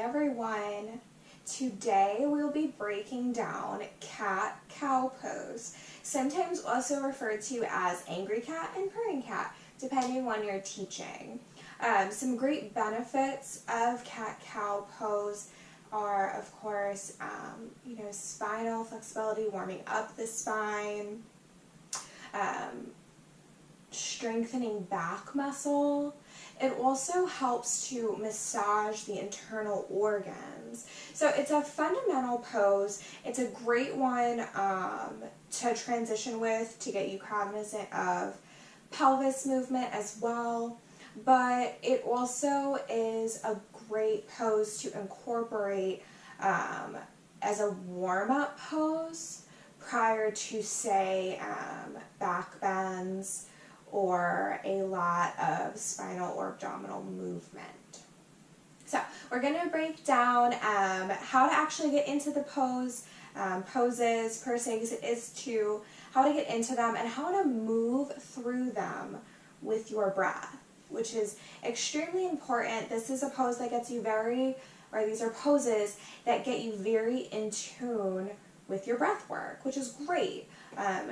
everyone. Today we'll be breaking down cat-cow pose, sometimes also referred to as angry cat and purring cat, depending on your teaching. Some great benefits of cat-cow pose are, of course, spinal flexibility, warming up the spine, strengthening back muscle. It also helps to massage the internal organs. So it's a fundamental pose. It's a great one to transition with, to get you cognizant of pelvis movement as well. But it also is a great pose to incorporate as a warm-up pose prior to, say, back bends or a lot of spinal or abdominal movement. So we're going to break down how to actually get into the poses per se, because it is two, how to get into them and how to move through them with your breath, which is extremely important. This is a pose that gets you these are poses that get you very in tune with your breath work, which is great.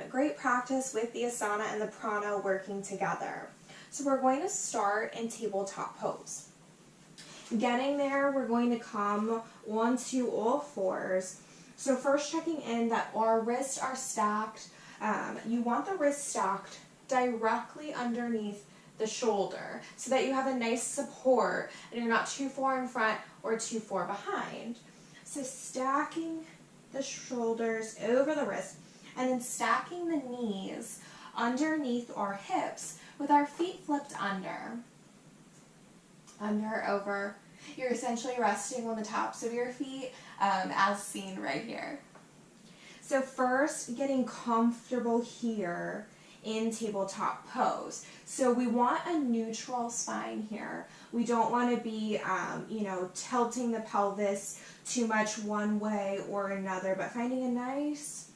Great practice with the asana and the prana working together. So we're going to start in tabletop pose. Getting there, we're going to come onto all fours. So first checking in that our wrists are stacked. You want the wrists stacked directly underneath the shoulder so that you have a nice support and you're not too far in front or too far behind. So stacking the shoulders over the wrists, and then stacking the knees underneath our hips with our feet flipped under, over. You're essentially resting on the tops of your feet as seen right here. So first, getting comfortable here in tabletop pose. So we want a neutral spine here. We don't want to be, tilting the pelvis too much one way or another, but finding a nice,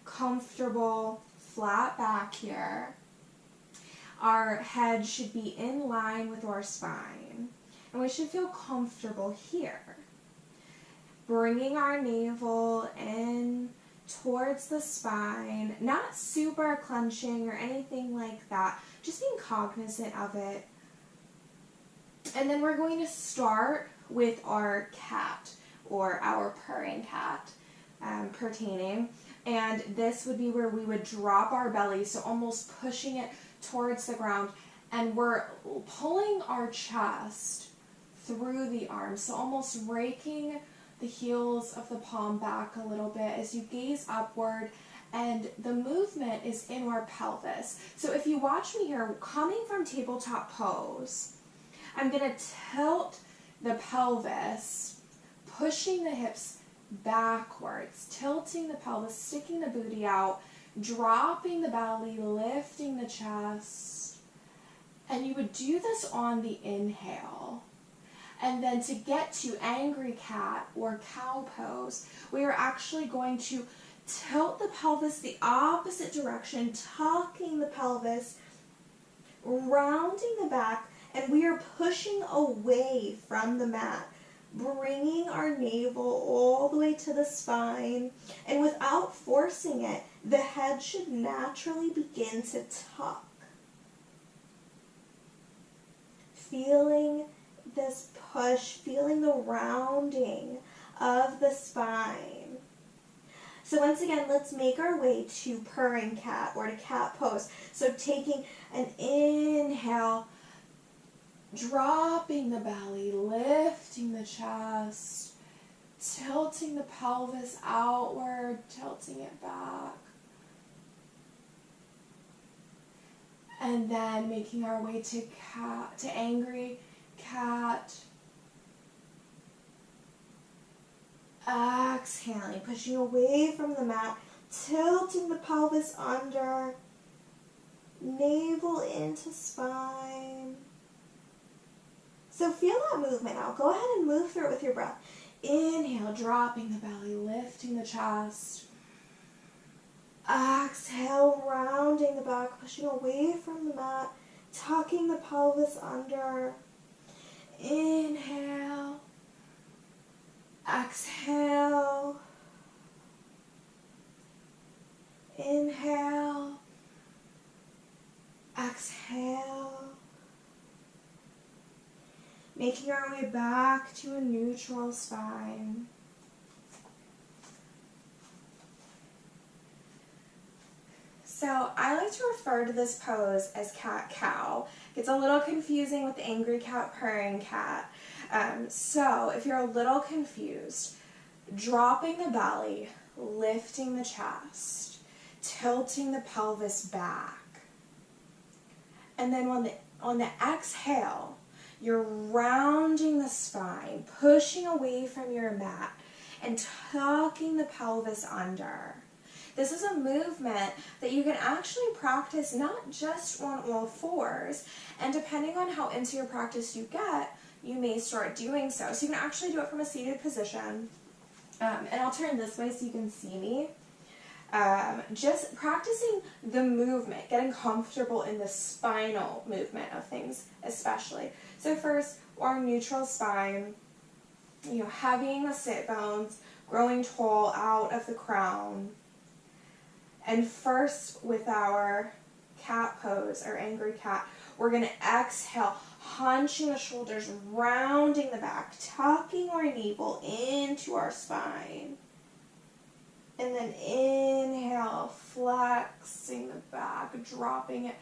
comfortable, flat back here. Our head should be in line with our spine, and we should feel comfortable here. Bringing our navel in towards the spine, not super clenching or anything like that, just being cognizant of it. And then we're going to start with our cat, or our purring cat pertaining. And this would be where we would drop our belly, so almost pushing it towards the ground, and we're pulling our chest through the arms, so almost raking the heels of the palm back a little bit as you gaze upward, and the movement is in our pelvis. So if you watch me here, coming from tabletop pose, I'm going to tilt the pelvis, pushing the hips backwards, tilting the pelvis, sticking the booty out, dropping the belly, lifting the chest. And you would do this on the inhale. And then to get to angry cat or cow pose, we are actually going to tilt the pelvis the opposite direction, tucking the pelvis, rounding the back, and we are pushing away from the mat, bringing our navel all the way to the spine, and without forcing it, the head should naturally begin to tuck. Feeling this push, feeling the rounding of the spine. So once again, let's make our way to purring cat or to cat pose. So taking an inhale, dropping the belly, lifting the chest, tilting the pelvis outward, tilting it back. And then making our way to angry cat. Exhaling, pushing away from the mat, tilting the pelvis under, navel into spine. So feel that movement now. Go ahead and move through it with your breath. Inhale, dropping the belly, lifting the chest. Exhale, rounding the back, pushing away from the mat, tucking the pelvis under. Inhale. Exhale. Inhale. Exhale. Making our way back to a neutral spine. So I like to refer to this pose as cat-cow. It's a little confusing with the angry cat, purring cat. So if you're a little confused, dropping the belly, lifting the chest, tilting the pelvis back. And then on the exhale, you're rounding the spine, pushing away from your mat, and tucking the pelvis under. This is a movement that you can actually practice not just on all fours, and depending on how into your practice you get, you may start doing so. So you can actually do it from a seated position. And I'll turn this way so you can see me. Just practicing the movement, getting comfortable in the spinal movement of things especially. So first, our neutral spine, heavying the sit bones, growing tall out of the crown. And first, with our cat pose, or angry cat, we're going to exhale, hunching the shoulders, rounding the back, tucking our navel into our spine. And then inhale, flexing the back, dropping it,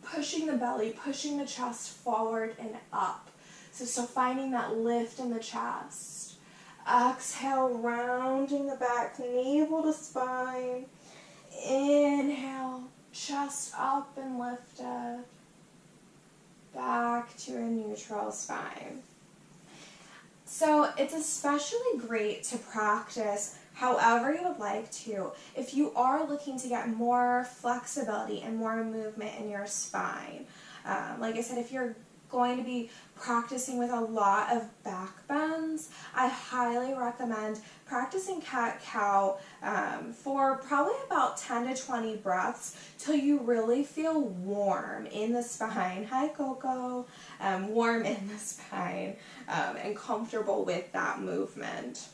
pushing the belly, pushing the chest forward and up. So finding that lift in the chest. Exhale, rounding the back, navel to spine. Inhale, chest up and lifted. Back to a neutral spine. So it's especially great to practice however you would like to if you are looking to get more flexibility and more movement in your spine. Like I said, if you're going to be practicing with a lot of back bends, I highly recommend practicing cat-cow for probably about 10 to 20 breaths till you really feel warm in the spine. Hi, Coco. Warm in the spine and comfortable with that movement.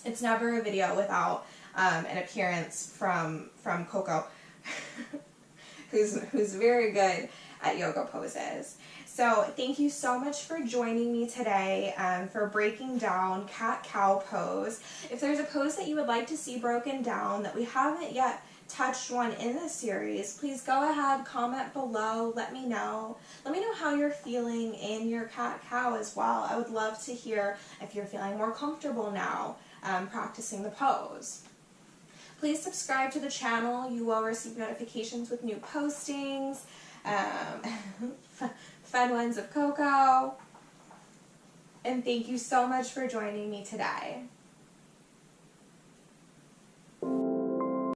It's never a video without an appearance from Coco, who's very good at yoga poses. So thank you so much for joining me today for breaking down cat-cow pose. If there's a pose that you would like to see broken down that we haven't yet touched one in this series, please go ahead, comment below, let me know. Let me know how you're feeling in your cat-cow as well. I would love to hear if you're feeling more comfortable now practicing the pose. Please subscribe to the channel. You will receive notifications with new postings. Fun ones of Coco. And thank you so much for joining me today.